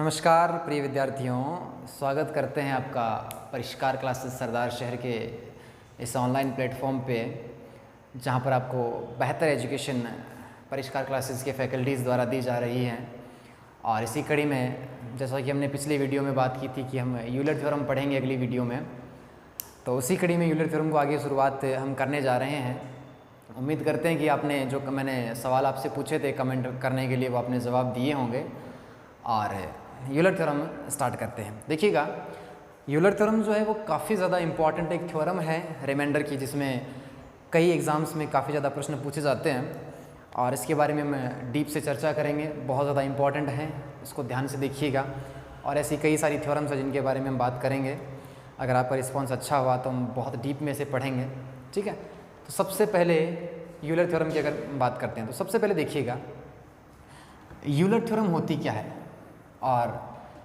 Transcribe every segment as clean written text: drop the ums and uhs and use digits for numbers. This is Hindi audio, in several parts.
नमस्कार प्रिय विद्यार्थियों, स्वागत करते हैं आपका परिष्कार क्लासेस सरदार शहर के इस ऑनलाइन प्लेटफॉर्म पे, जहां पर आपको बेहतर एजुकेशन परिष्कार क्लासेस के फैकल्टीज़ द्वारा दी जा रही है। और इसी कड़ी में, जैसा कि हमने पिछली वीडियो में बात की थी कि हम यूलर थ्योरम पढ़ेंगे अगली वीडियो में, तो उसी कड़ी में यूलर थ्योरम को आगे शुरुआत हम करने जा रहे हैं। उम्मीद करते हैं कि आपने जो मैंने सवाल आपसे पूछे थे कमेंट करने के लिए, वो आपने जवाब दिए होंगे। और यूलर थ्योरम स्टार्ट करते हैं। देखिएगा, यूलर थ्योरम जो है वो काफ़ी ज़्यादा इम्पॉर्टेंट एक थ्योरम है रिमाइंडर की, जिसमें कई एग्ज़ाम्स में काफ़ी ज़्यादा प्रश्न पूछे जाते हैं और इसके बारे में हम डीप से चर्चा करेंगे। बहुत ज़्यादा इम्पॉर्टेंट है, इसको ध्यान से देखिएगा। और ऐसी कई सारी थ्योरम्स हैं जिनके बारे में हम बात करेंगे। अगर आपका रिस्पॉन्स अच्छा हुआ तो हम बहुत डीप में से पढ़ेंगे, ठीक है। तो सबसे पहले यूलर थ्योरम की अगर बात करते हैं तो सबसे पहले देखिएगा यूलर थ्योरम होती क्या है। और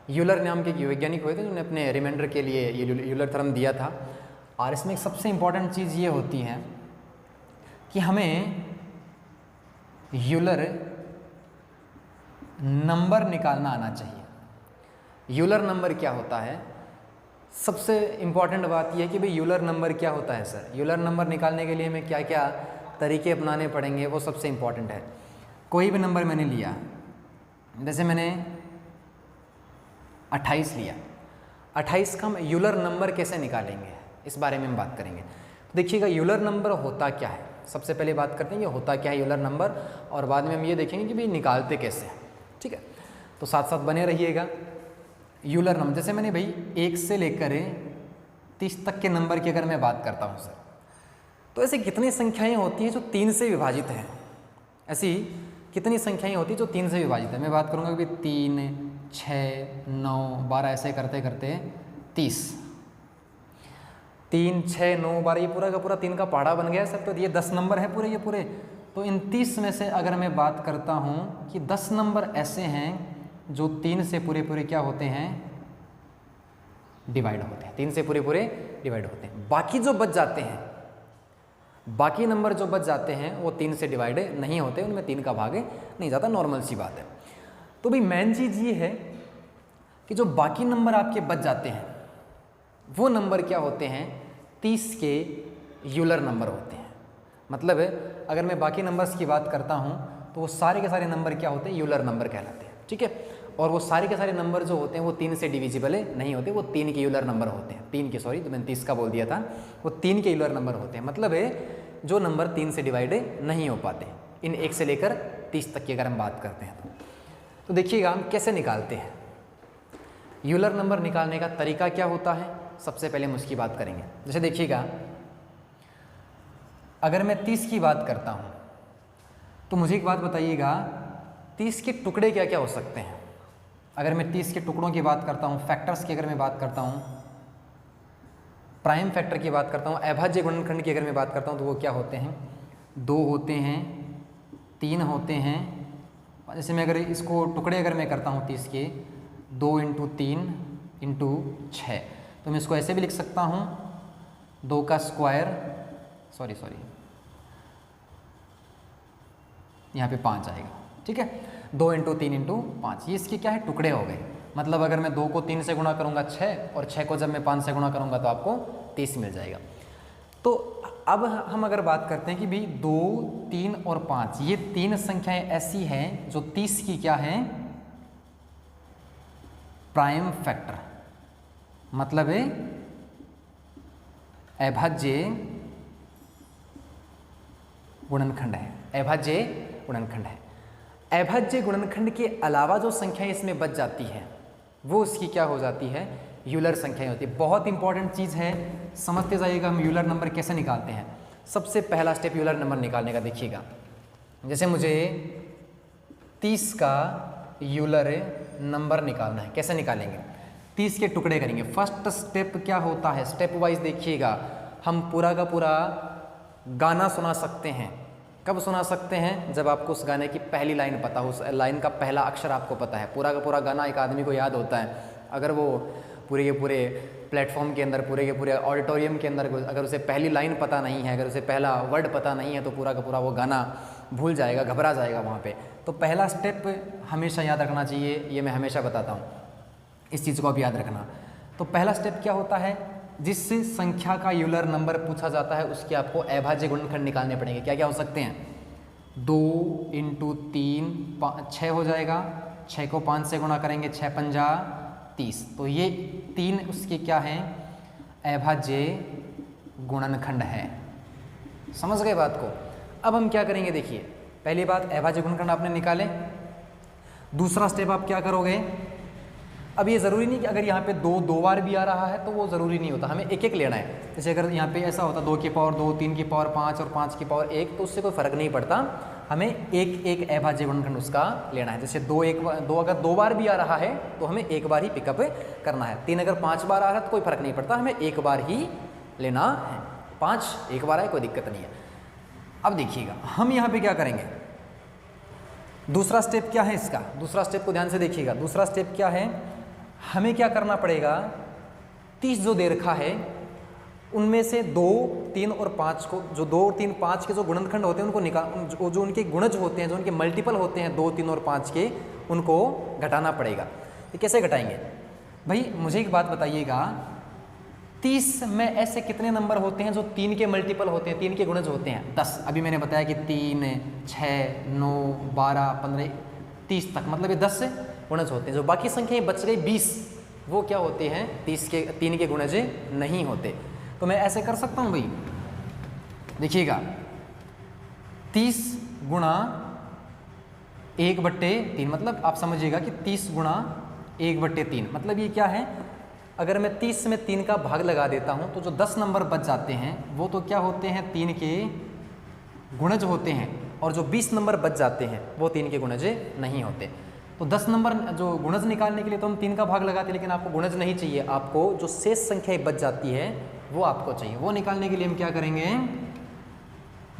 यूलर नाम के एक वैज्ञानिक हुए थे जिन्होंने अपने रिमाइंडर के लिए यूलर थ्योरम दिया था। और इसमें एक सबसे इम्पॉर्टेंट चीज़ ये होती है कि हमें यूलर नंबर निकालना आना चाहिए। यूलर नंबर क्या होता है, सबसे इम्पॉर्टेंट बात यह है कि भाई यूलर नंबर क्या होता है सर। यूलर नंबर निकालने के लिए हमें क्या क्या तरीके अपनाने पड़ेंगे, वो सबसे इम्पॉर्टेंट है। कोई भी नंबर मैंने लिया, जैसे मैंने 28 लिया, 28 का हम यूलर नंबर कैसे निकालेंगे, इस बारे में हम बात करेंगे। तो देखिएगा यूलर नंबर होता क्या है, सबसे पहले बात करते हैं कि होता क्या है यूलर नंबर, और बाद में हम ये देखेंगे कि भाई निकालते कैसे हैं, ठीक है। तो साथ साथ बने रहिएगा। यूलर नंबर, जैसे मैंने भाई 1 से लेकर 30 तक के नंबर की अगर मैं बात करता हूँ सर, तो ऐसे कितनी संख्याएँ होती हैं जो 3 से विभाजित हैं। ऐसी कितनी संख्याएँ होती हैं जो 3 से विभाजित है। मैं बात करूँगा कि 3, 6, 9, 12 ऐसे करते करते 30। 3, 6, 9, 12 ये पूरा का पूरा 3 का पहाड़ा बन गया सर। तो ये 10 नंबर है पूरे, ये पूरे। तो इन 30 में से अगर मैं बात करता हूँ कि 10 नंबर ऐसे हैं जो 3 से पूरे पूरे क्या होते हैं, डिवाइड होते हैं। 3 से पूरे पूरे डिवाइड होते हैं। बाकी जो बच जाते हैं, बाकी नंबर जो बच जाते हैं वो 3 से डिवाइड नहीं होते, उनमें 3 का भाग नहीं जाता, नॉर्मल सी बात है। तो भाई मेन चीज़ ये है कि जो बाकी नंबर आपके बच जाते हैं वो नंबर क्या होते हैं, 30 के यूलर नंबर होते हैं। मतलब अगर मैं बाकी नंबर्स की बात करता हूँ तो वो सारे के सारे नंबर क्या होते हैं, यूलर नंबर कहलाते हैं, ठीक है। और वो सारे के सारे नंबर जो होते हैं वो 3 से डिविजिबल नहीं होते, वो 3 के यूलर नंबर होते हैं। 3 के, सॉरी, तो मैंने 30 का बोल दिया था, वो 3 के यूलर नंबर होते हैं। मतलब जो नंबर 3 से डिवाइड नहीं हो पाते, इन 1 से लेकर 30 तक की अगर हम बात करते हैं तो देखिएगा हम कैसे निकालते हैं। यूलर नंबर निकालने का तरीका क्या होता है, सबसे पहले हम उसकी बात करेंगे। जैसे देखिएगा, अगर मैं 30 की बात करता हूँ तो मुझे एक बात बताइएगा, 30 के टुकड़े क्या क्या हो सकते हैं। अगर मैं 30 के टुकड़ों की बात करता हूँ, फैक्टर्स की अगर मैं बात करता हूँ, प्राइम फैक्टर की बात करता हूँ, अभाज्य गुणनखंड की अगर मैं बात करता हूँ, तो वो क्या होते हैं, 2 होते हैं, 3 होते हैं। जैसे मैं अगर इसको टुकड़े अगर मैं करता हूँ 30 के, 2 × 3 × 6, तो मैं इसको ऐसे भी लिख सकता हूँ, 2 का स्क्वायर, सॉरी यहाँ पे 5 आएगा, ठीक है। 2 × 3 × 5, ये इसके क्या है, टुकड़े हो गए। मतलब अगर मैं 2 को 3 से गुणा करूँगा 6, और 6 को जब मैं 5 से गुणा करूँगा तो आपको 30 मिल जाएगा। तो अब हम अगर बात करते हैं कि भाई 2, 3 और 5, ये 3 संख्याएं ऐसी हैं जो 30 की क्या हैं, प्राइम फैक्टर, मतलब अभाज्य गुणनखंड है। अभाज्य गुणनखंड है। अभाज्य गुणनखंड के अलावा जो संख्याएं इसमें बच जाती है वो उसकी क्या हो जाती है, यूलर संख्याएं होती है। बहुत इंपॉर्टेंट चीज़ है, समझते जाइएगा हम यूलर नंबर कैसे निकालते हैं। सबसे पहला स्टेप यूलर नंबर निकालने का देखिएगा, जैसे मुझे 30 का यूलर नंबर निकालना है, कैसे निकालेंगे, 30 के टुकड़े करेंगे। फर्स्ट स्टेप क्या होता है, स्टेप वाइज देखिएगा, हम पूरा का पूरा गाना सुना सकते हैं। कब सुना सकते हैं, जब आपको उस गाने की पहली लाइन पता हो, उस लाइन का पहला अक्षर आपको पता है। पूरा का पूरा गाना एक आदमी को याद होता है, अगर वो पूरे के पूरे प्लेटफॉर्म के अंदर, पूरे के पूरे ऑडिटोरियम के अंदर अगर उसे पहली लाइन पता नहीं है, अगर उसे पहला वर्ड पता नहीं है, तो पूरा का पूरा वो गाना भूल जाएगा, घबरा जाएगा वहाँ पे। तो पहला स्टेप हमेशा याद रखना चाहिए, ये मैं हमेशा बताता हूँ। इस चीज़ को आप याद रखना। तो पहला स्टेप क्या होता है, जिस संख्या का यूलर नंबर पूछा जाता है उसके आपको अभाज्य गुणनखंड निकालने पड़ेंगे। क्या क्या हो सकते हैं, 2 × 3 6 हो जाएगा, 6 को 5 से गुणा करेंगे, 6 पंजा 30। तो ये 3 उसके क्या हैं, अभाज्य गुणनखंड है। समझ गए बात को। अब हम क्या करेंगे, देखिए पहली बात अभाज्य गुणनखंड आपने निकाले। दूसरा स्टेप आप क्या करोगे, अब ये ज़रूरी नहीं कि अगर यहाँ पे 2 बार भी आ रहा है तो वो ज़रूरी नहीं होता, हमें एक एक लेना है। जैसे अगर यहाँ पे ऐसा होता 2 की पावर 2, 3 की पावर 5 और 5 की पावर 1, तो उससे कोई फ़र्क नहीं पड़ता, हमें एक एक अभाज्य गुणनखंड उसका लेना है। जैसे 2 अगर 2 बार भी आ रहा है तो हमें एक बार ही पिकअप करना है। 3 अगर 5 बार आ रहा है तो कोई फ़र्क नहीं पड़ता, हमें एक बार ही लेना है। 5 एक बार आए कोई दिक्कत नहीं है। अब देखिएगा हम यहाँ पे क्या करेंगे, दूसरा स्टेप क्या है इसका, दूसरा स्टेप को ध्यान से देखिएगा। दूसरा स्टेप क्या है, हमें क्या करना पड़ेगा, 30 जो दे रखा है उनमें से 2, 3 और 5 को, जो 2, 3, 5 के जो गुणनखंड होते हैं उनको निकाल, जो उनके गुणज होते हैं, जो उनके मल्टीपल होते हैं 2, 3 और 5 के, उनको घटाना पड़ेगा। तो कैसे घटाएंगे भाई, मुझे एक बात बताइएगा, 30 में ऐसे कितने नंबर होते हैं जो 3 के मल्टीपल होते हैं, 3 के गुणज होते हैं? 10। अभी मैंने बताया कि 3, 6, 9, 12, 15, 30 तक, मतलब ये 10 से गुणज होते हैं। जो बाकी संख्याएं बच गई 20, वो क्या होते हैं, 3 के गुणज नहीं होते। तो मैं ऐसे कर सकता हूँ भाई, देखिएगा 30 गुणा 1/3, मतलब आप समझिएगा कि 30 गुणा 1/3, मतलब ये क्या है, अगर मैं 30 में 3 का भाग लगा देता हूँ तो जो 10 नंबर बच जाते हैं वो तो क्या होते हैं, 3 के गुणज होते हैं, और जो 20 नंबर बच जाते हैं वो 3 के गुणज नहीं होते। तो 10 नंबर जो गुणज निकालने के लिए तो हम 3 का भाग लगाते हैं, लेकिन आपको गुणज नहीं चाहिए, आपको जो शेष संख्याएं बच जाती है वो आपको चाहिए। वो निकालने के लिए हम क्या करेंगे,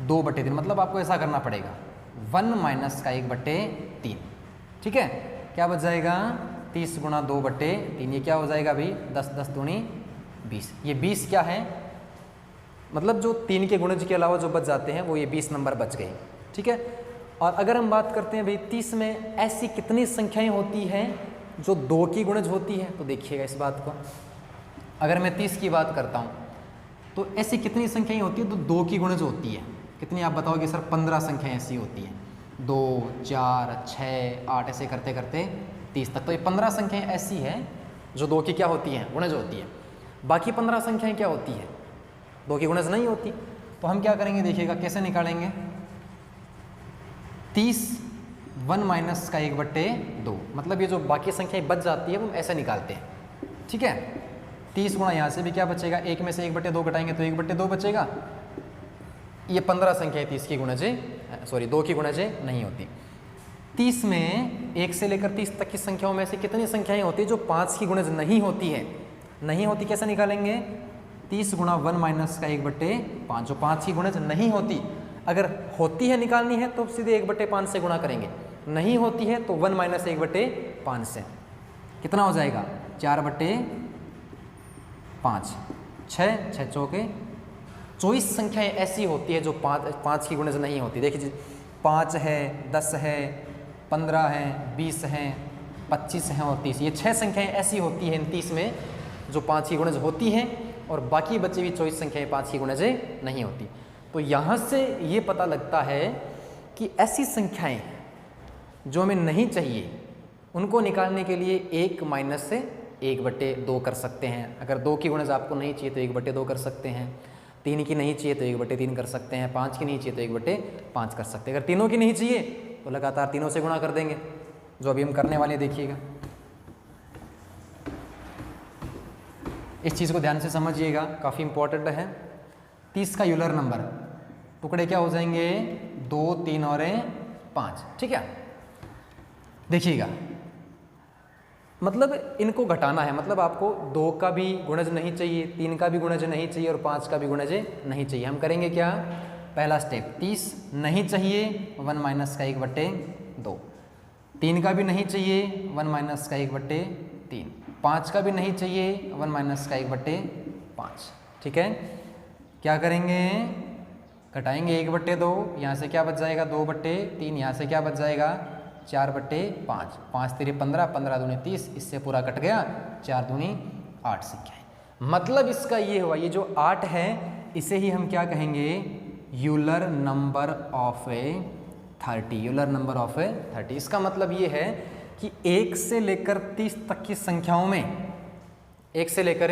2/3, मतलब आपको ऐसा करना पड़ेगा 1 माइनस का 1/3। ठीक है, क्या बच जाएगा, 30 गुणा 2/3, ये क्या हो जाएगा भाई, 10, 10 दूनी 20। ये 20 क्या है, मतलब जो 3 के गुणज के अलावा जो बच जाते हैं वो ये 20 नंबर बच गए। ठीक है, और अगर हम बात करते हैं भाई 30 में ऐसी कितनी संख्याएं होती हैं जो 2 की गुणज होती है, तो देखिएगा इस बात को, अगर मैं 30 की बात करता हूँ तो ऐसी कितनी संख्याएं होती है तो 2 की गुणज होती है। कितनी आप बताओगे सर, 15 संख्याएं ऐसी होती हैं, 2, 4, 6, 8 ऐसे करते करते 30 तक। तो ये 15 संख्याएं ऐसी हैं जो 2 की क्या होती हैं, गुणज होती है। बाकी 15 संख्याएं क्या होती है, 2 की गुणज नहीं होती। तो हम क्या करेंगे, देखिएगा कैसे निकालेंगे, 30 1 माइनस का 1/2, मतलब ये जो बाकी संख्याएं बच जाती है वो ऐसे निकालते हैं। ठीक है, 30 गुणा यहाँ से भी क्या बचेगा, 1 में से 1/2 घटाएंगे तो 1/2 बचेगा। ये 15 संख्याएं 30 की गुणज, सॉरी 2 की गुणज नहीं होती। 30 में 1 से लेकर 30 तक की संख्याओं में से कितनी संख्याएं होती है जो 5 की गुणज नहीं होती है, नहीं होती, कैसे निकालेंगे, 30 गुणा 1 माइनस का 1/5, जो 5 की गुणज नहीं होती। अगर होती है निकालनी है तो सीधे 1/5 से गुणा करेंगे, नहीं होती है तो 1 माइनस 1/5 से कितना हो जाएगा, 4/5, 6, 6 चौके 24 संख्याएं ऐसी होती है जो 5 की गुणज नहीं होती। देखिए 5 है, 10 है, 15 है, 20 है, 25 हैं और 30, ये 6 संख्याएं ऐसी होती हैं इन 30 में जो 5 की गुणज होती हैं, और बाकी बची हुई 24 संख्याएं 5 की गुणज नहीं होती। तो यहाँ से ये पता लगता है कि ऐसी संख्याएं जो हमें नहीं चाहिए उनको निकालने के लिए 1 माइनस से 1/2 कर सकते हैं। अगर 2 की गुणज आपको नहीं चाहिए तो 1/2 कर सकते हैं, 3 की नहीं चाहिए तो 1/3 कर सकते हैं, 5 की नहीं चाहिए तो 1/5 कर सकते हैं। अगर तीनों की नहीं चाहिए तो लगातार तीनों से गुणा कर देंगे, जो अभी हम करने वाले देखिएगा। इस चीज़ को ध्यान से समझिएगा, काफ़ी इंपॉर्टेंट है। 30 का यूलर नंबर, टुकड़े क्या हो जाएंगे, 2, 3 और 5। ठीक है, देखिएगा मतलब इनको घटाना है, मतलब आपको 2 का भी गुणज नहीं चाहिए, 3 का भी गुणज नहीं चाहिए और 5 का भी गुणज नहीं चाहिए। हम करेंगे क्या, पहला स्टेप 30 नहीं चाहिए, 1 माइनस का 1/2, 3 का भी नहीं चाहिए, 1 माइनस का 1/3, 5 का भी नहीं चाहिए, 1 माइनस का 1/5। ठीक है, क्या करेंगे, घटाएंगे 1/2, यहाँ से क्या बच जाएगा 2/3, यहाँ से क्या बच जाएगा 4/5, 5 3 15, 15 दूनी 30, इससे पूरा कट गया, 4 दूनी 8 संख्याएं। मतलब इसका ये हुआ, ये जो 8 है इसे ही हम क्या कहेंगे, Euler number of a 30, Euler number of a 30। इसका मतलब ये है कि 1 से लेकर 30 तक की संख्याओं में, 1 से लेकर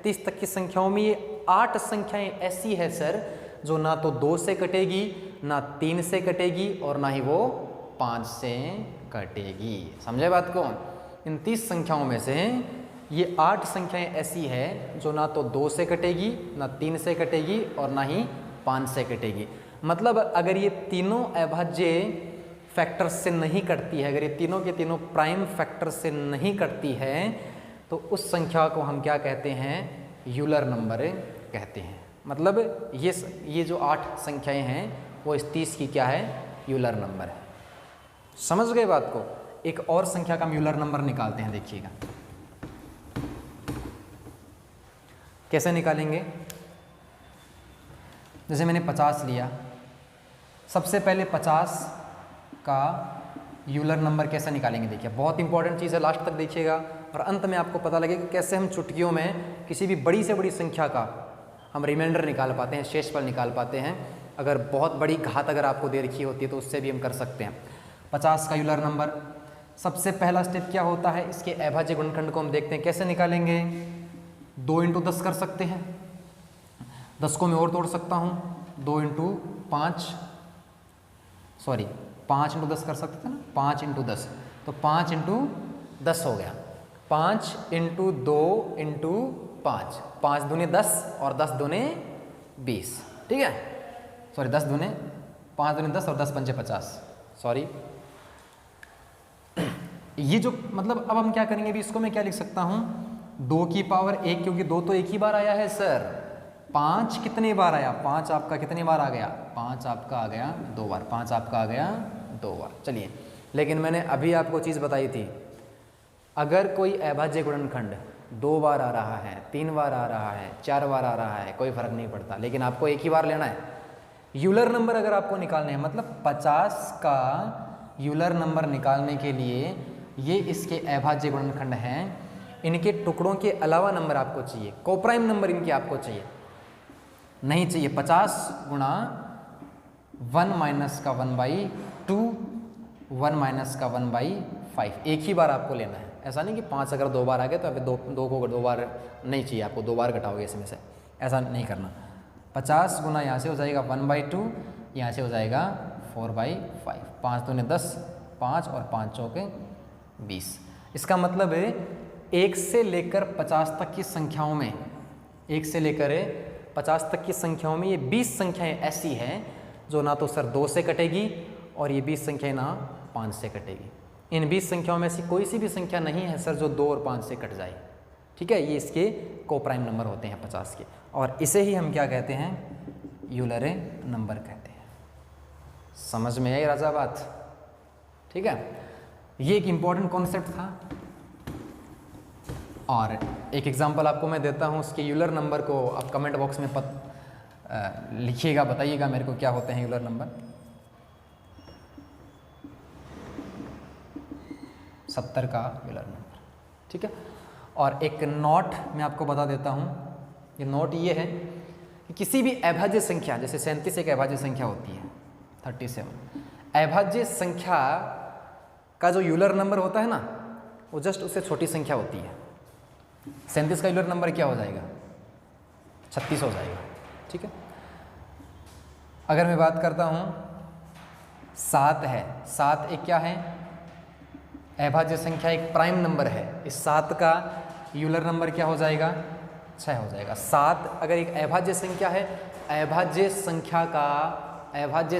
30 तक की संख्याओं में ये 8 संख्याएं ऐसी है सर जो ना तो 2 से कटेगी, ना 3 से कटेगी और ना ही वो 5 से कटेगी। समझे बात को? इन 30 संख्याओं में से ये 8 संख्याएं ऐसी है जो ना तो 2 से कटेगी, ना 3 से कटेगी और ना ही 5 से कटेगी। मतलब अगर ये तीनों अभाज्य फैक्टर से नहीं कटती है, अगर ये तीनों के तीनों प्राइम फैक्टर से नहीं कटती है, तो उस संख्या को हम क्या कहते हैं, यूलर नंबर कहते हैं। मतलब ये जो 8 संख्याएं हैं वो इस 30 की क्या है, यूलर नंबर है। समझ गए बात को? एक और संख्या का हम यूलर नंबर निकालते हैं, देखिएगा कैसे निकालेंगे। जैसे मैंने 50 लिया, सबसे पहले 50 का यूलर नंबर कैसे निकालेंगे, देखिए बहुत इंपॉर्टेंट चीज़ है, लास्ट तक देखिएगा और अंत में आपको पता लगेगा कैसे हम चुटकियों में किसी भी बड़ी से बड़ी संख्या का हम रिमाइंडर निकाल पाते हैं, शेषफल निकाल पाते हैं। अगर बहुत बड़ी घात अगर आपको दे रखी होती है तो उससे भी हम कर सकते हैं। 50 का यूलर नंबर, सबसे पहला स्टेप क्या होता है, इसके अभाज्य गुणनखंड को हम देखते हैं कैसे निकालेंगे। 2 × 10 कर सकते हैं, 10 को मैं और तोड़ सकता हूँ, 2 × 5 × 10 कर सकते थे ना, 5 × 10, तो 5 × 10 हो गया, 5 × 2 × 5, 5 दूने 10 और 10 दूने 20, ठीक है, 10 दूने 5 दूने 10 और 10 पंचे 50, ये जो मतलब अब हम क्या करेंगे, भी इसको मैं क्या लिख सकता हूँ, 2 की पावर 1, क्योंकि 2 तो एक ही बार आया है सर। 5 कितने बार आया, 5 आपका कितने बार आ गया, 5 आपका आ गया 2 बार, 5 आपका आ गया 2 बार। चलिए, लेकिन मैंने अभी आपको चीज़ बताई थी, अगर कोई अभाज्य गुणनखंड 2 बार आ रहा है, 3 बार आ रहा है, 4 बार आ रहा है, कोई फर्क नहीं पड़ता, लेकिन आपको एक ही बार लेना है। यूलर नंबर अगर आपको निकालने हैं, मतलब 50 का यूलर नंबर निकालने के लिए ये इसके अभाज्य गुणनखंड हैं, इनके टुकड़ों के अलावा नंबर आपको चाहिए, कोप्राइम नंबर इनके आपको चाहिए नहीं चाहिए। 50 गुणा 1 माइनस का 1/2, 1 माइनस का 1/5, एक ही बार आपको लेना है। ऐसा नहीं कि 5 अगर 2 बार आ गए तो अभी 2 को 2 बार नहीं चाहिए आपको, 2 बार घटाओगे इसमें से, ऐसा नहीं करना। 50 गुना यहाँ से हो जाएगा 1/2, यहाँ से हो जाएगा 4/5, 5 दूने 10, 5 और 5 चौके 20। इसका मतलब है 1 से लेकर 50 तक की संख्याओं में, 1 से लेकर 50 तक की संख्याओं में ये 20 संख्याएं ऐसी हैं जो ना तो सर 2 से कटेगी और ये 20 संख्याएं ना 5 से कटेगी। इन 20 संख्याओं में से कोई सी भी संख्या नहीं है सर जो 2 और 5 से कट जाए, ठीक है। ये इसके कोप्राइम नंबर होते हैं 50 के, और इसे ही हम क्या कहते हैं, यूलर नंबर कहते हैं। समझ में आई राजा बात, ठीक है। ये एक इम्पॉर्टेंट कॉन्सेप्ट था। और एक एग्जांपल आपको मैं देता हूँ, उसके यूलर नंबर को आप कमेंट बॉक्स में लिखिएगा, बताइएगा मेरे को क्या होते हैं यूलर नंबर। 70 का यूलर नंबर, ठीक है। और एक नोट मैं आपको बता देता हूँ, ये नोट ये है कि किसी भी अभाज्य संख्या, जैसे 37 एक अभाज्य संख्या होती है, 37, अभाज्य संख्या का जो यूलर नंबर होता है ना, वो जस्ट उससे छोटी संख्या होती है। 37 का यूलर नंबर क्या हो जाएगा, 36 हो जाएगा, ठीक है। अगर मैं बात करता हूँ 7 है, 7 एक क्या है, अभाज्य संख्या, एक प्राइम नंबर है। इस 7 का यूलर नंबर क्या हो जाएगा, 6 हो जाएगा। 7 अगर एक अभाज्य संख्या है, अभाज्य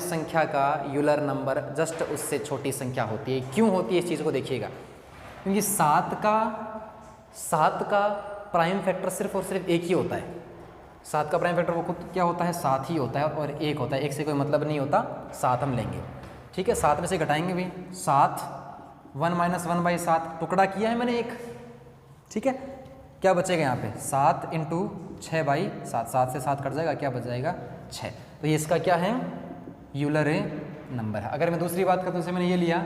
संख्या का यूलर नंबर जस्ट उससे छोटी संख्या होती है। क्यों होती है इस चीज़ को देखिएगा, क्योंकि 7 का प्राइम फैक्टर सिर्फ और सिर्फ एक ही होता है। 7 का प्राइम फैक्टर वो खुद क्या होता है, 7 ही होता है और 1 होता है, 1 से कोई मतलब नहीं होता, 7 हम लेंगे, ठीक है। 7 में से घटाएंगे भी, 7 1 माइनस 1/7 टुकड़ा किया है मैंने एक, ठीक है। क्या बचेगा यहाँ पे, 7 × 6/7, 7 से 7 कट जाएगा, क्या बच जाएगा 6। तो ये इसका क्या है, यूलर नंबर है। अगर मैं दूसरी बात करता हूँ, जैसे मैंने ये लिया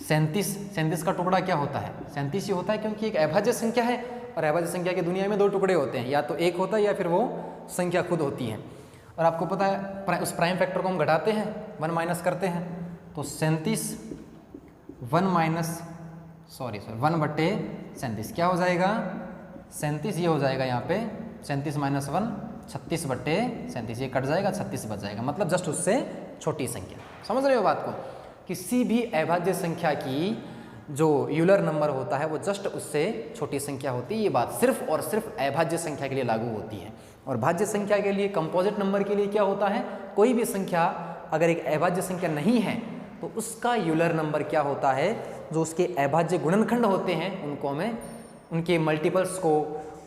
37 का टुकड़ा क्या होता है? 37 ही होता है क्योंकि एक अभाज्य संख्या है और अभाज्य संख्या की दुनिया में 2 टुकड़े होते हैं, या तो एक होता है या फिर वो संख्या खुद होती है। और आपको पता है उस प्राइम फैक्टर को हम घटाते हैं, 1 माइनस करते हैं, तो 37 1/37 क्या हो जाएगा? 37 ये हो जाएगा यहाँ पे 37 - 1 36/37, ये कट जाएगा, 36 बच जाएगा, मतलब जस्ट उससे छोटी संख्या। समझ रहे हो बात को? किसी भी अभाज्य संख्या की जो यूलर नंबर होता है वो जस्ट उससे छोटी संख्या होती है। ये बात सिर्फ और सिर्फ अभाज्य संख्या के लिए लागू होती है। और भाज्य संख्या के लिए, कंपोजिट नंबर के लिए क्या होता है? कोई भी संख्या अगर एक अभाज्य संख्या नहीं है तो उसका यूलर नंबर क्या होता है? जो उसके अभाज्य गुणनखंड होते हैं उनको हमें, उनके मल्टीपल्स को,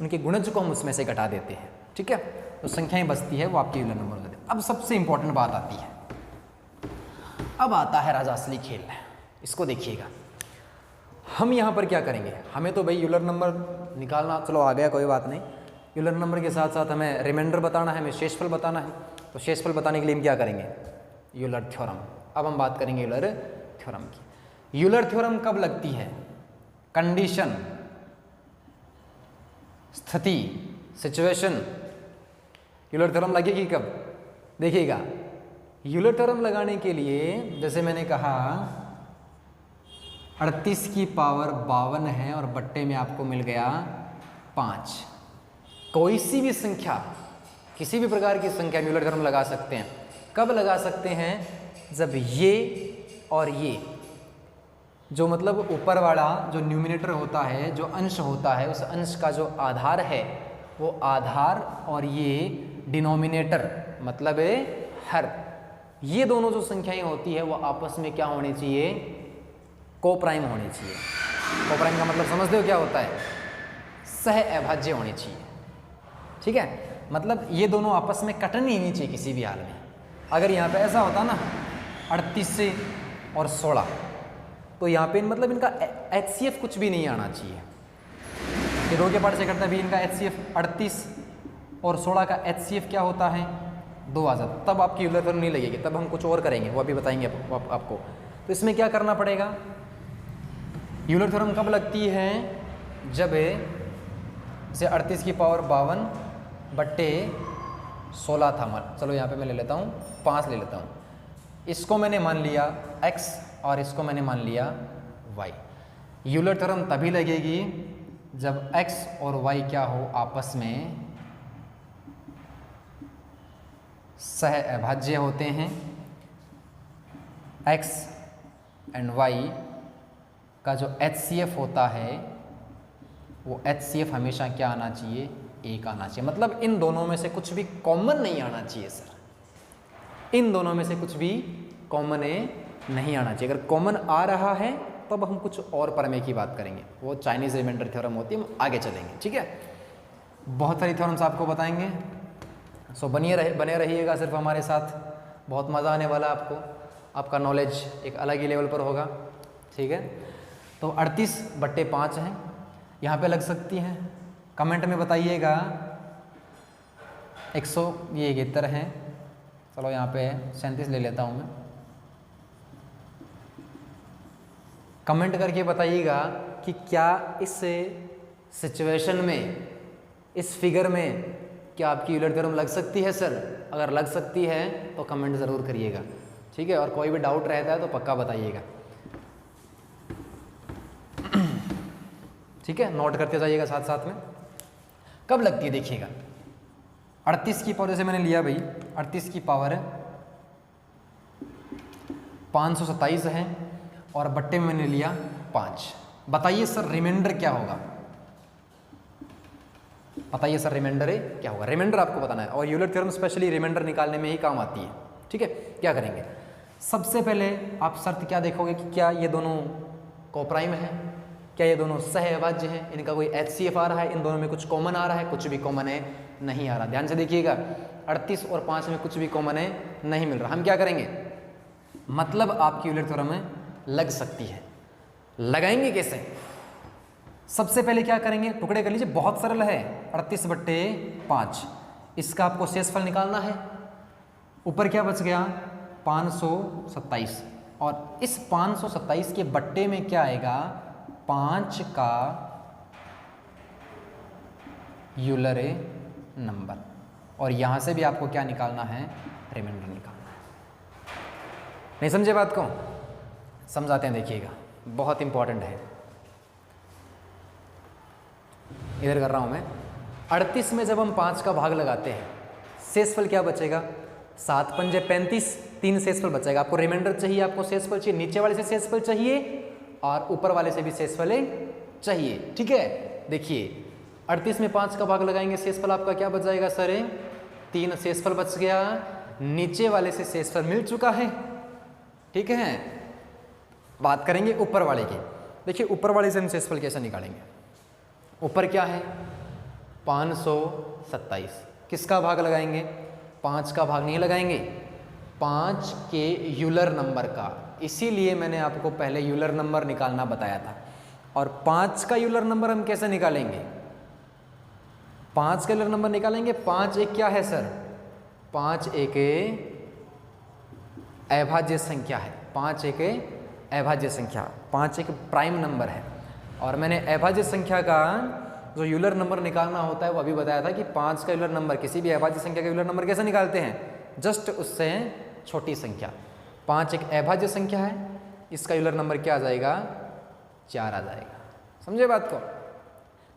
उनके गुणज को हम उसमें से घटा देते हैं। ठीक है, तो संख्याएं बचती है वो आपके यूलर नंबर होते हैं। अब सबसे इंपॉर्टेंट बात आती है, अब आता है राजा असली खेल। इसको देखिएगा, हम यहाँ पर क्या करेंगे? हमें तो भाई यूलर नंबर निकालना चलो आ गया, कोई बात नहीं। यूलर नंबर के साथ साथ हमें रिमाइंडर बताना है, हमें शेषफल बताना है। तो शेषफल बताने के लिए हम क्या करेंगे? Euler theorem. अब हम बात करेंगे यूलर थ्योरम की। यूलर थ्योरम कब लगती है? कंडीशन, स्थिति, सिचुएशन। यूलर थ्योरम लगेगी कब? देखिएगा, यूलर थ्योरम लगाने के लिए जैसे मैंने कहा 38 की पावर 52 है और बट्टे में आपको मिल गया 5। कोई सी भी संख्या, किसी भी प्रकार की संख्या यूलर थ्योरम लगा सकते हैं। कब लगा सकते हैं? जब ये और ये जो मतलब ऊपर वाला जो न्यूमिनेटर होता है, जो अंश होता है, उस अंश का जो आधार है वो आधार और ये डिनोमिनेटर मतलब हर, ये दोनों जो संख्याएं होती है वो आपस में क्या होनी चाहिए? कोप्राइम होनी चाहिए। कोप्राइम का मतलब समझते हो क्या होता है? सह अभाज्य होनी चाहिए। ठीक है, मतलब ये दोनों आपस में कटनी नहीं चाहिए किसी भी हाल में। अगर यहाँ पे ऐसा होता ना 38 से और 16, तो यहाँ पे मतलब इनका HCF कुछ भी नहीं आना चाहिए। ये 2 के पार्ट से करता है भी, इनका HCF 38 और 16 का HCF क्या होता है? 2 आ जाता, तब आपकी यूलर थ्योरम नहीं लगेगी, तब हम कुछ और करेंगे, वो अभी बताएंगे आपको। तो इसमें क्या करना पड़ेगा? यूलर थ्योरम कब लगती है? जब से 38 की पावर 52 बट्टे 16 था, चलो यहाँ पे मैं ले लेता हूँ 5 ले लेता हूँ। इसको मैंने मान लिया x और इसको मैंने मान लिया y। यूलर थ्योरम तभी लगेगी जब x और y क्या हो? आपस में सह अभाज्य होते हैं। x एंड y का जो HCF होता है वो HCF हमेशा क्या आना चाहिए? 1 आना चाहिए। मतलब इन दोनों में से कुछ भी कॉमन नहीं आना चाहिए सर, इन दोनों में से कुछ भी कॉमन नहीं आना चाहिए। अगर कॉमन आ रहा है तब हम कुछ और प्रमेय की बात करेंगे, वो चाइनीज रिमाइंडर थ्योरम होती है, हम आगे चलेंगे। ठीक है, बहुत सारी थ्योरम्स आपको बताएंगे, सो बने रहिएगा सिर्फ हमारे साथ, बहुत मज़ा आने वाला आपको, आपका नॉलेज एक अलग ही लेवल पर होगा। ठीक है, तो 38/5 है, यहाँ पे लग सकती हैं। कमेंट में बताइएगा 171 है, चलो यहाँ पे 37 ले लेता हूँ मैं। कमेंट करके बताइएगा कि क्या इस सिचुएशन में, इस फिगर में क्या आपकी यूलर थ्योरम लग सकती है सर? अगर लग सकती है तो कमेंट ज़रूर करिएगा। ठीक है, और कोई भी डाउट रहता है तो पक्का बताइएगा। ठीक है, नोट करते जाइएगा साथ साथ में। कब लगती है देखिएगा, 38 की पावर, जैसे मैंने लिया भाई 38 की पावर 527 है और बट्टे में मैंने लिया 5। बताइए सर रिमाइंडर क्या होगा? बताइए सर रिमाइंडर क्या होगा? रिमाइंडर आपको बताना है, और यूलर थ्योरम स्पेशली रिमाइंडर निकालने में ही काम आती है। ठीक है, क्या करेंगे? सबसे पहले आप शर्त क्या देखोगे कि क्या ये दोनों कोप्राइम है, क्या ये दोनों सह अभाज्य हैं, इनका कोई HCF आ रहा है, इन दोनों में कुछ कॉमन आ रहा है? कुछ भी कॉमन नहीं आ रहा। ध्यान से देखिएगा, 38 और 5 में कुछ भी कॉमन नहीं मिल रहा। हम क्या करेंगे? मतलब आपकी यूलर थ्योरम में लग सकती है। लगाएंगे कैसे? सबसे पहले क्या करेंगे? टुकड़े कर लीजिए, बहुत सरल है। 38/5, इसका आपको शेषफल निकालना है। ऊपर क्या बच गया? 527। और इस 527 के बट्टे में क्या आएगा, 5 का यूलर नंबर, और यहां से भी आपको क्या निकालना है, रिमाइंडर निकालना है। नहीं समझे बात को, समझाते हैं, देखिएगा बहुत इंपॉर्टेंट है। इधर कर रहा हूं मैं। 38 में जब हम 5 का भाग लगाते हैं, शेषफल क्या बचेगा, 7 पंजे 35, 3 शेषफल बचेगा। आपको रिमाइंडर चाहिए, आपको शेषफल चाहिए, नीचे वाले से शेषफल चाहिए और ऊपर वाले से भी शेषफल चाहिए। ठीक है, देखिए 38 में 5 का भाग लगाएंगे, शेषफल आपका क्या बच जाएगा सर, 3 शेषफल बच गया, नीचे वाले से शेषफल मिल चुका है। ठीक है, बात करेंगे ऊपर वाले की। देखिए ऊपर वाले से हम शेषफल कैसे निकालेंगे। ऊपर क्या है, 527, किसका भाग लगाएंगे, 5 का भाग नहीं लगाएंगे, 5 के यूलर नंबर का। इसीलिए मैंने आपको पहले यूलर नंबर निकालना बताया था। और 5 का यूलर नंबर हम कैसे निकालेंगे, 5 का यूलर नंबर निकालेंगे, 5 एक क्या है सर, 5 एक अभाज्य संख्या है, 5 एक अभाज्य संख्या, 5 एक प्राइम नंबर है। और मैंने अभाज्य संख्या का जो यूलर नंबर निकालना होता है वो अभी बताया था कि 5 का यूलर नंबर, किसी भी अभाज्य संख्या का यूलर नंबर कैसे निकालते हैं, जस्ट उससे छोटी संख्या। 5 एक अभाज्य संख्या है, इसका यूलर नंबर क्या आ जाएगा, 4 आ जाएगा। समझे बात को।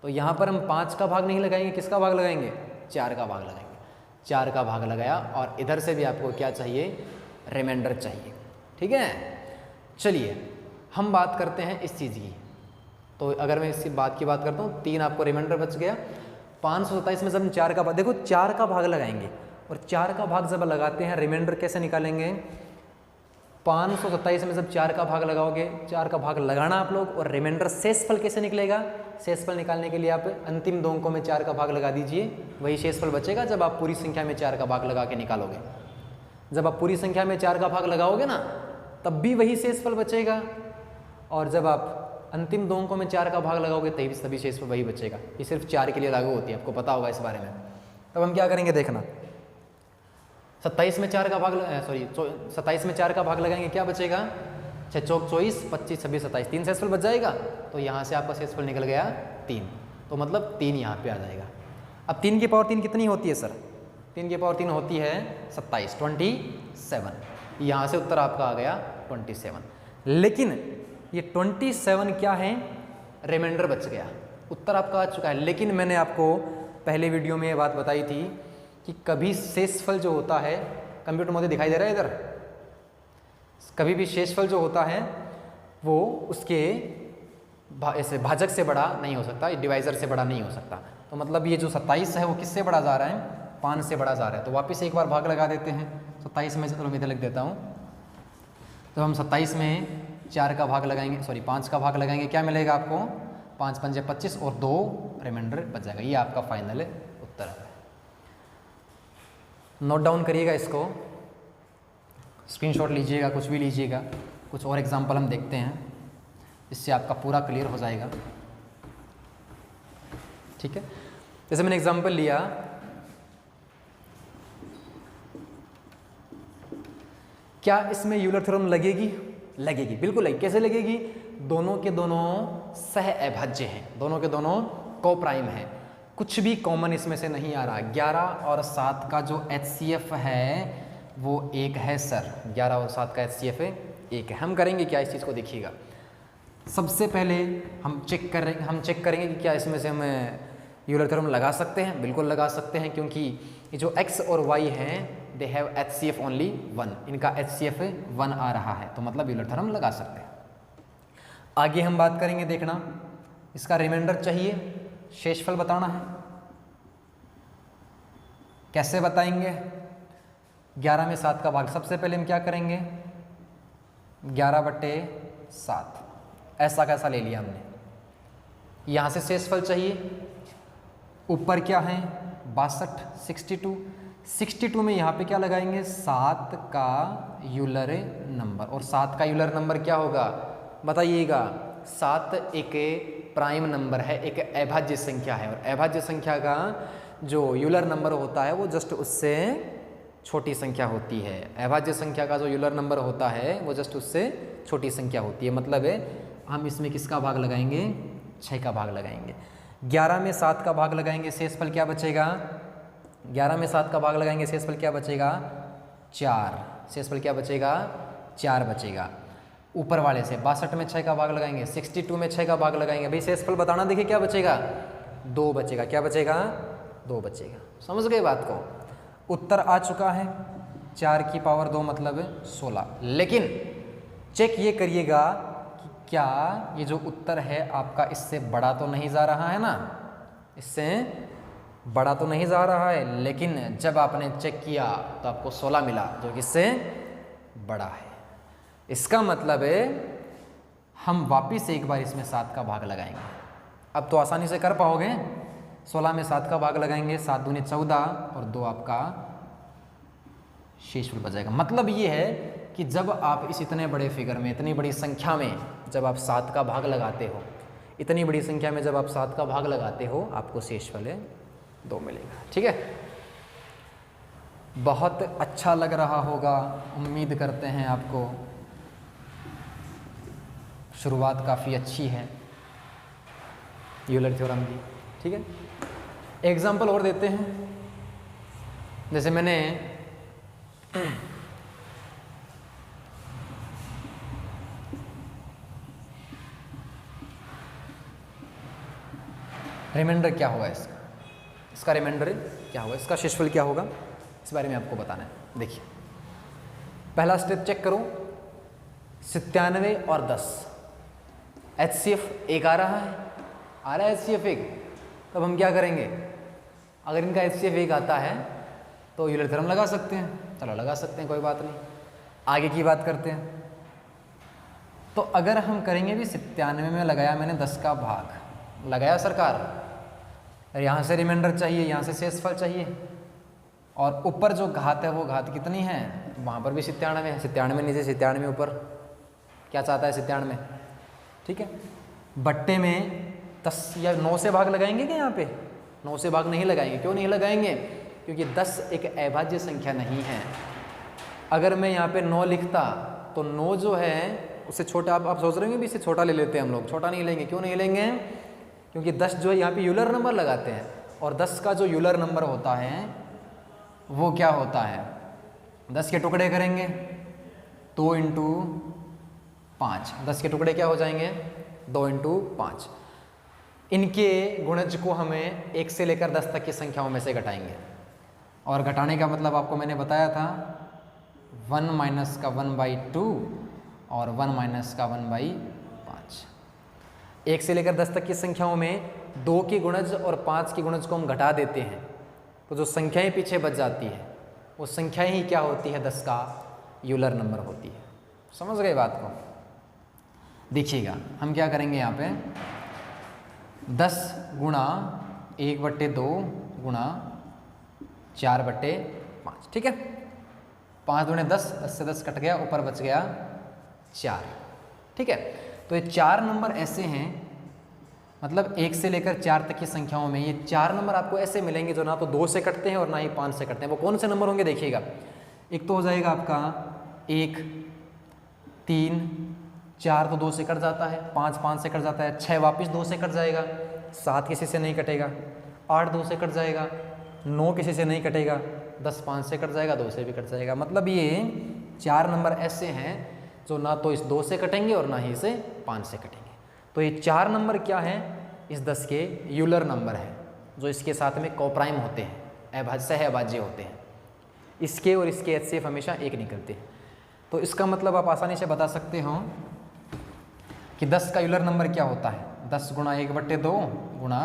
तो यहाँ पर हम 5 का भाग नहीं लगाएंगे, किसका भाग लगाएंगे, 4 का भाग लगाएंगे। 4 का भाग लगाया और इधर से भी आपको क्या चाहिए, रिमाइंडर चाहिए। ठीक है, चलिए हम बात करते हैं इस चीज़ की। तो अगर मैं इसकी बात करता हूँ, 3 आपको रिमाइंडर बच गया। 527 में जब हम 4 का भाग, देखो 4 का भाग लगाएंगे और 4 का भाग जब लगाते हैं, रिमाइंडर कैसे निकालेंगे, 527 में जब 4 का भाग लगाओगे, 4 का भाग लगाना आप लोग, और रिमाइंडर शेषफल कैसे निकलेगा, शेषफल निकालने के लिए आप अंतिम दो अंकों में 4 का भाग लगा दीजिए, वही शेषफल बचेगा जब आप पूरी संख्या में 4 का भाग लगा के निकालोगे। जब आप पूरी संख्या में 4 का भाग लगाओगे ना, तब भी वही शेषफल बचेगा, और जब आप अंतिम दो अंकों में 4 का भाग लगाओगे तभी शेषफल वही बचेगा। ये सिर्फ 4 के लिए लागू होती है, आपको पता होगा इस बारे में। तब हम क्या करेंगे देखना, 27 में 4 का भाग 27 में 4 का भाग लगाएंगे, क्या बचेगा, 6 चौक 24, 25 26 27, 3 शेषफल बच जाएगा। तो यहाँ से आपका शेषफल निकल गया 3, तो मतलब 3 यहाँ पे आ जाएगा। अब 3 की पावर 3 कितनी होती है सर, 3 की पावर 3 होती है 27, 27। यहाँ से उत्तर आपका आ गया 27। लेकिन ये 27 क्या है, रिमाइंडर बच गया, उत्तर आपका आ चुका है। लेकिन मैंने आपको पहले वीडियो में ये बात बताई थी कि कभी शेषफल जो होता है, कंप्यूटर में दिखाई दे रहा है इधर, कभी भी शेषफल जो होता है वो उसके ऐसे भाजक से बड़ा नहीं हो सकता, डिवाइजर से बड़ा नहीं हो सकता। तो मतलब ये जो 27 है वो किससे बड़ा जा रहा है, 5 से बड़ा जा रहा है। तो वापस एक बार भाग लगा देते हैं 27 में, चलो मैं इधर लिख देता हूँ। तो हम 27 में 4 का भाग लगाएंगे, 5 का भाग लगाएंगे, क्या मिलेगा आपको, 5 पंजे 25 और 2 रिमाइंडर बच जाएगा। ये आपका फाइनल उत्तर है। नोट डाउन करिएगा इसको, स्क्रीनशॉट लीजिएगा, कुछ भी लीजिएगा। कुछ और एग्जांपल हम देखते हैं, इससे आपका पूरा क्लियर हो जाएगा। ठीक है, जैसे मैंने एग्जांपल लिया, क्या इसमें यूलर थ्योरम लगेगी, लगेगी, बिल्कुल लगेगी। कैसे लगेगी, दोनों के दोनों सह अभाज्य हैं, दोनों के दोनों को प्राइम है, कुछ भी कॉमन इसमें से नहीं आ रहा। 11 और 7 का जो HCF है वो 1 है सर, 11 और 7 का HCF 1 है। हम करेंगे क्या, इस चीज़ को देखिएगा। सबसे पहले हम चेक करेंगे कि क्या इसमें से हम यूलर थ्योरम लगा सकते हैं। बिल्कुल लगा सकते हैं, क्योंकि ये जो x और y हैं दे हैव HCF ओनली 1, इनका HCF 1 आ रहा है, तो मतलब यूलर थ्योरम लगा सकते हैं। आगे हम बात करेंगे, देखना, इसका रिमाइंडर चाहिए, शेषफल बताना है। कैसे बताएंगे, 11 में 7 का भाग, सबसे पहले हम क्या करेंगे, 11/7 ऐसा कैसा ले लिया हमने। यहाँ से शेषफल चाहिए, ऊपर क्या है 62, 62 में यहाँ पे क्या लगाएंगे, 7 का यूलर नंबर। और 7 का यूलर नंबर क्या होगा बताइएगा, 7 एक प्राइम नंबर है, एक अभाज्य संख्या है, और अभाज्य संख्या का जो यूलर नंबर होता है वो जस्ट उससे छोटी संख्या होती है। अभाज्य संख्या का जो यूलर नंबर होता है वो जस्ट उससे छोटी संख्या होती है। मतलब है हम इसमें किसका भाग लगाएंगे, 6 का भाग लगाएंगे। 11 में 7 का भाग लगाएंगे, शेषफल क्या बचेगा, 11 में 7 का भाग लगाएंगे, शेषफल क्या बचेगा, 4। शेषफल क्या बचेगा, 4 बचेगा। ऊपर वाले से 62 में 6 का भाग लगाएंगे, 62 में 6 का भाग लगाएंगे, भाई शेषफल बताना, देखिए क्या बचेगा, 2 बचेगा। क्या बचेगा, 2 बचेगा। समझ गए बात को। उत्तर आ चुका है 4 की पावर 2 मतलब 16। लेकिन चेक ये करिएगा कि क्या ये जो उत्तर है आपका इससे बड़ा तो नहीं जा रहा है ना, इससे बड़ा तो नहीं जा रहा है। लेकिन जब आपने चेक किया तो आपको 16 मिला, जो कि इससे बड़ा है। इसका मतलब है हम वापिस एक बार इसमें 7 का भाग लगाएंगे। अब तो आसानी से कर पाओगे। 16 में 7 का भाग लगाएंगे, 7 दूनी 14 और 2 आपका शेषफल बचेगा। मतलब ये है कि जब आप इस इतने बड़े फिगर में, इतनी बड़ी संख्या में जब आप 7 का भाग लगाते हो, इतनी बड़ी संख्या में जब आप 7 का भाग लगाते हो, आपको शेषफल 2 मिलेगा। ठीक है, बहुत अच्छा लग रहा होगा, उम्मीद करते हैं आपको शुरुआत काफ़ी अच्छी है यूलर थ्योरम की। ठीक है, एग्जाम्पल और देते हैं। जैसे मैंने रिमाइंडर क्या होगा इसका रिमाइंडर क्या होगा, इसका शेषफल क्या होगा, इस बारे में आपको बताना है। देखिए पहला स्टेप चेक करो, 97 और 10 HCF 1 आ रहा है HCF 1। तब हम क्या करेंगे, अगर इनका HCF 1 आता है तो यूलर थ्योरम लगा सकते हैं। चलो लगा सकते हैं, कोई बात नहीं। आगे की बात करते हैं। तो अगर हम करेंगे भी 97 में लगाया मैंने 10 का भाग लगाया सरकार, यहाँ से रिमाइंडर चाहिए, यहाँ से शेषफल चाहिए, और ऊपर जो घात है वो घात कितनी है, वहाँ पर भी 97 है। 97 नीचे 97 ऊपर, क्या चाहता है 97। ठीक है, बट्टे में 10 या 9 से भाग लगाएंगे क्या, यहाँ पे 9 से भाग नहीं लगाएंगे। क्यों नहीं लगाएंगे, क्योंकि 10 एक अभाज्य संख्या नहीं है। अगर मैं यहाँ पे 9 लिखता तो 9 जो है उससे छोटा, आप सोच रहे होंगे भी इससे छोटा ले लेते हैं हम लोग, छोटा नहीं लेंगे। क्यों नहीं लेंगे, क्योंकि 10 जो है यहाँ पे यूलर नंबर लगाते हैं, और 10 का जो यूलर नंबर होता है वो क्या होता है, 10 के टुकड़े करेंगे 2 × 5, 10 के टुकड़े क्या हो जाएंगे, 2 × 5। इनके गुणज को हमें 1 से लेकर 10 तक की संख्याओं में से घटाएंगे, और घटाने का मतलब आपको मैंने बताया था 1 माइनस का 1/2 और 1 माइनस का 1/5। 1 से लेकर 10 तक की संख्याओं में 2 की गुणज और 5 की गुणज को हम घटा देते हैं, तो जो संख्याएं पीछे बच जाती है वो संख्याएं ही क्या होती है, 10 का यूलर नंबर होती है। समझ गए बात को। देखिएगा हम क्या करेंगे, यहाँ पे 10 गुणा 1/2 गुणा 4/5। ठीक है, 5 दूने 10, 10 से 10 कट गया, ऊपर बच गया 4। ठीक है, तो ये 4 नंबर ऐसे हैं, मतलब 1 से लेकर 4 तक की संख्याओं में ये 4 नंबर आपको ऐसे मिलेंगे जो ना तो 2 से कटते हैं और ना ही 5 से कटते हैं। वो कौन से नंबर होंगे देखिएगा, एक तो हो जाएगा आपका 1, 3, 4 तो 2 से कट जाता है, 5 से कट जाता है, 6 वापस 2 से कट जाएगा, 7 किसी से नहीं कटेगा, 8 2 से कट जाएगा, 9 किसी से नहीं कटेगा, 10 5 से कट जाएगा, 2 से भी कट जाएगा। मतलब ये 4 नंबर ऐसे हैं जो ना तो इस 2 से कटेंगे और ना ही इसे 5 से कटेंगे। तो ये 4 नंबर क्या हैं, इस 10 के यूलर नंबर है, जो इसके साथ में कोप्राइम होते हैं, सह अभाज्य होते हैं। इसके और इसके HCF हमेशा 1 निकलते हैं। तो इसका मतलब आप आसानी से बता सकते हो कि 10 का यूलर नंबर क्या होता है, 10 गुणा 1/2 गुणा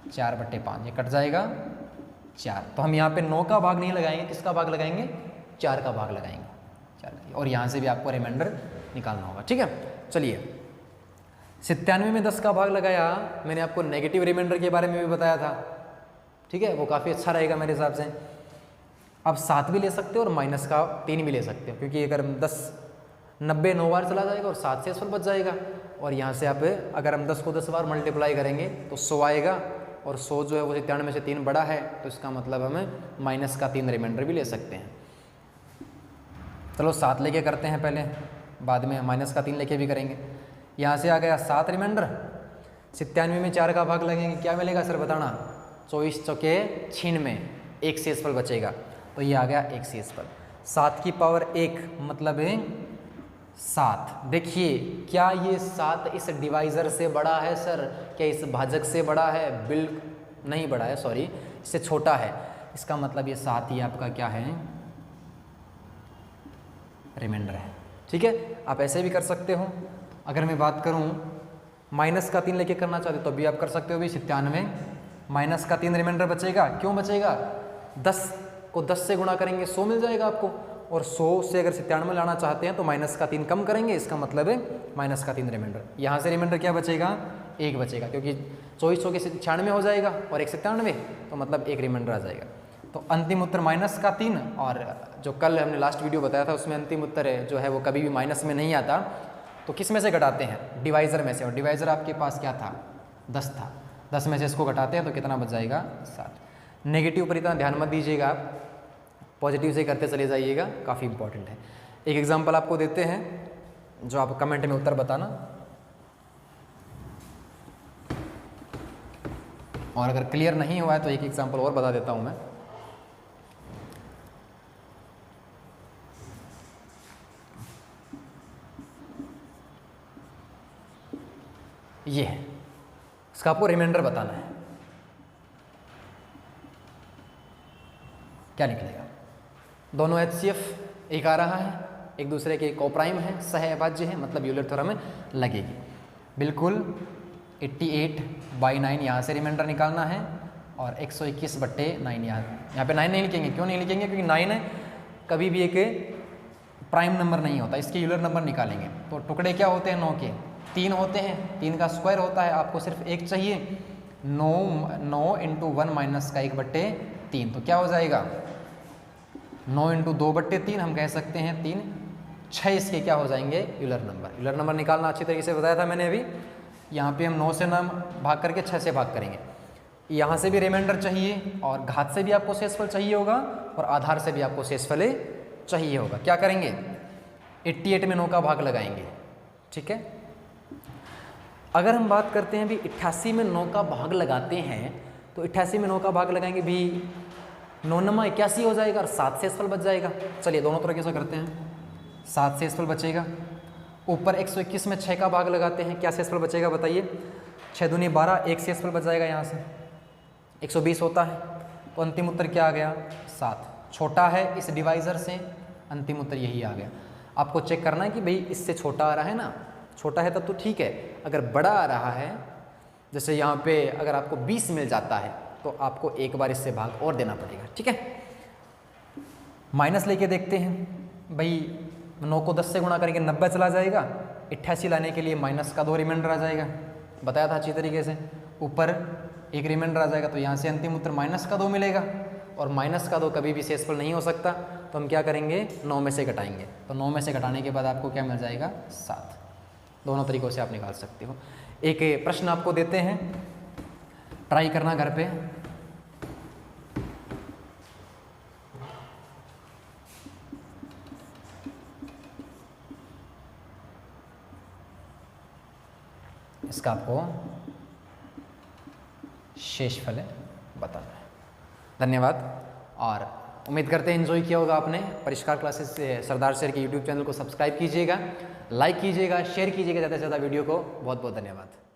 4/5, ये कट जाएगा 4। तो हम यहाँ पे 9 का भाग नहीं लगाएंगे, किसका भाग लगाएंगे, 4 का भाग लगाएंगे, 4। और यहाँ से भी आपको रिमाइंडर निकालना होगा। ठीक है, चलिए 97 में 10 का भाग लगाया, मैंने आपको नेगेटिव रिमाइंडर के बारे में भी बताया था। ठीक है, वो काफ़ी अच्छा रहेगा मेरे हिसाब से। अब 7 भी ले सकते हो और माइनस का 3 भी ले सकते हो, क्योंकि अगर 10 90 9 बार चला जाएगा और 7 से शेषफल बच जाएगा। और यहाँ से आप अगर हम 10 को 10 बार मल्टीप्लाई करेंगे तो 100 आएगा, और 100 जो है वो 97 में से 3 बड़ा है, तो इसका मतलब हमें माइनस का 3 रिमाइंडर भी ले सकते हैं। चलो 7 लेके करते हैं पहले, बाद में माइनस का 3 लेके भी करेंगे। यहाँ से आ गया 7 रिमाइंडर, 97 में 4 का भाग लगेंगे, क्या मिलेगा सर बताना? 24 चौके 96, 1 शेषफल बचेगा, तो ये आ गया 1 शेषफल। 7 की पावर 1 मतलब है 7। देखिए क्या ये 7 इस डिवाइज़र से बड़ा है सर? क्या इस भाजक से बड़ा है? बिल्कुल नहीं बड़ा है, सॉरी, इससे छोटा है। इसका मतलब ये 7 ही आपका क्या है? रिमाइंडर है। ठीक है, आप ऐसे भी कर सकते हो। अगर मैं बात करूं माइनस का 3 लेके करना चाहते तो भी आप कर सकते हो। भी 97 माइनस का 3 रिमाइंडर बचेगा। क्यों बचेगा? 10 को 10 से गुणा करेंगे 100 मिल जाएगा आपको, और 100 से अगर 97 लाना चाहते हैं तो माइनस का 3 कम करेंगे, इसका मतलब है माइनस का 3 रिमाइंडर। यहाँ से रिमाइंडर क्या बचेगा? 1 बचेगा, क्योंकि 24 चौके 96 हो जाएगा और 1 97, तो मतलब 1 रिमाइंडर आ जाएगा। तो अंतिम उत्तर माइनस का 3, और जो कल हमने लास्ट वीडियो बताया था उसमें अंतिम उत्तर है जो है वो कभी भी माइनस में नहीं आता। तो किस में से घटाते हैं? डिवाइज़र में से, और डिवाइज़र आपके पास क्या था? 10 था। 10 में से इसको घटाते हैं तो कितना बच जाएगा? 7। नेगेटिव पर इतना ध्यान मत दीजिएगा आप, पॉजिटिव से करते चले जाइएगा, काफ़ी इंपॉर्टेंट है। एक एग्जांपल आपको देते हैं जो आप कमेंट में उत्तर बताना, और अगर क्लियर नहीं हुआ है तो एक एग्जांपल और बता देता हूं मैं। ये है, इसका आपको रिमाइंडर बताना है, क्या निकलेगा? दोनों HCF एक आ रहा है, एक दूसरे के कोप्राइम है, सहअभाज्य है, मतलब यूलर थ्योरम लगेगी। बिल्कुल 88/9 यहाँ से रिमाइंडर निकालना है, और 121/9 यहाँ पे 9 नहीं लिखेंगे। क्यों नहीं लिखेंगे? क्योंकि 9 कभी भी एक प्राइम नंबर नहीं होता, इसके यूलर नंबर निकालेंगे। तो टुकड़े क्या होते हैं? 9 के 3 होते हैं, 3 का स्क्वायर होता है, आपको सिर्फ 1 चाहिए। 9 × 1 माइनस का 1/3, तो क्या हो जाएगा? 9 × 2/3 हम कह सकते हैं 3। 6 इसके क्या हो जाएंगे? Euler number. यूलर नंबर निकालना अच्छी तरीके से बताया था मैंने अभी। यहाँ पे हम 9 से ना भाग करके 6 से भाग करेंगे। यहाँ से भी रिमाइंडर चाहिए, और घात से भी आपको शेषफल चाहिए होगा, और आधार से भी आपको शेषफल चाहिए होगा। क्या करेंगे? 88 में 9 का भाग लगाएंगे। ठीक है, अगर हम बात करते हैं भी 88 में 9 का भाग लगाते हैं, तो 88 में 9 का भाग लगाएंगे भी 9 × 81 हो जाएगा, और 7 शेषफल बच जाएगा। चलिए दोनों तरीके से करते हैं। 7 शेषफल बचेगा, ऊपर 121 में 6 का भाग लगाते हैं, क्या शेषफल बचेगा बताइए? 6 दूनी 12, 1 शेषफल बच जाएगा। यहाँ से 120 होता है, तो अंतिम उत्तर क्या आ गया? 7। छोटा है इस डिवाइज़र से, अंतिम उत्तर यही आ गया। आपको चेक करना है कि भाई इससे छोटा आ रहा है ना, छोटा है तब तो ठीक है। अगर बड़ा आ रहा है, जैसे यहाँ पे अगर आपको 20 मिल जाता है तो आपको एक बार इससे भाग और देना पड़ेगा। ठीक है, माइनस लेके देखते हैं। भाई 9 को 10 से गुणा करेंगे 90 चला जाएगा, 88 लाने के लिए माइनस का 2 रिमाइंडर आ जाएगा, बताया था अच्छी तरीके से। ऊपर 1 रिमाइंडर आ जाएगा, तो यहाँ से अंतिम उत्तर माइनस का 2 मिलेगा, और माइनस का 2 कभी भी शेषफल नहीं हो सकता, तो हम क्या करेंगे? 9 में से घटाएंगे, तो 9 में से घटाने के बाद आपको क्या मिल जाएगा? 7। दोनों तरीक़ों से आप निकाल सकते हो। एक प्रश्न आपको देते हैं, ट्राई करना घर पे। इसका आपको शेषफल बताना है। धन्यवाद, और उम्मीद करते हैं एंजॉय किया होगा आपने। परिष्कार क्लासेस से सरदार सर के यूट्यूब चैनल को सब्सक्राइब कीजिएगा, लाइक कीजिएगा, शेयर कीजिएगा ज़्यादा से ज़्यादा वीडियो को। बहुत बहुत धन्यवाद।